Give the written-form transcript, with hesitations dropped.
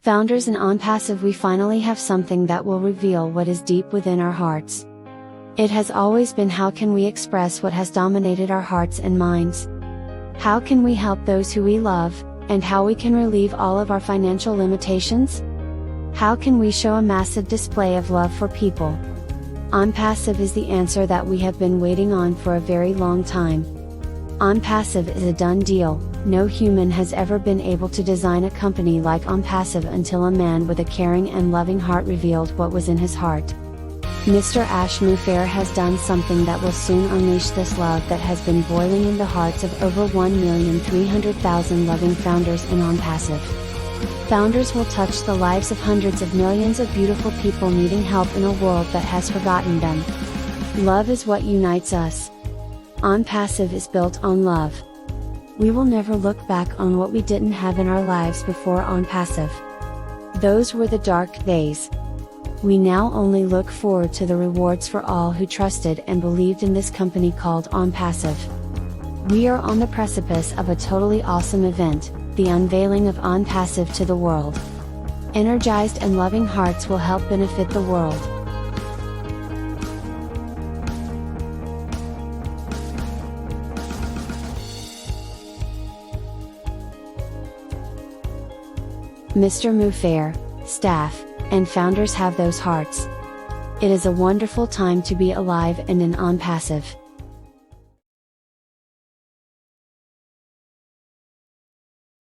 Founders in ONPASSIVE, we finally have something that will reveal what is deep within our hearts. It has always been, how can we express what has dominated our hearts and minds? How can we help those who we love, and how we can relieve all of our financial limitations? How can we show a massive display of love for people? ONPASSIVE is the answer that we have been waiting on for a very long time. ONPASSIVE is a done deal. No human has ever been able to design a company like ONPASSIVE until a man with a caring and loving heart revealed what was in his heart. Mr. Mufareh has done something that will soon unleash this love that has been boiling in the hearts of over 1,300,000 loving founders in ONPASSIVE. Founders will touch the lives of hundreds of millions of beautiful people needing help in a world that has forgotten them. Love is what unites us. ONPASSIVE is built on love. We will never look back on what we didn't have in our lives before ONPASSIVE. Those were the dark days. We now only look forward to the rewards for all who trusted and believed in this company called ONPASSIVE. We are on the precipice of a totally awesome event, the unveiling of ONPASSIVE to the world. Energized and loving hearts will help benefit the world. Mr. Mufareh, staff, and founders have those hearts. It is a wonderful time to be alive and in ONPASSIVE.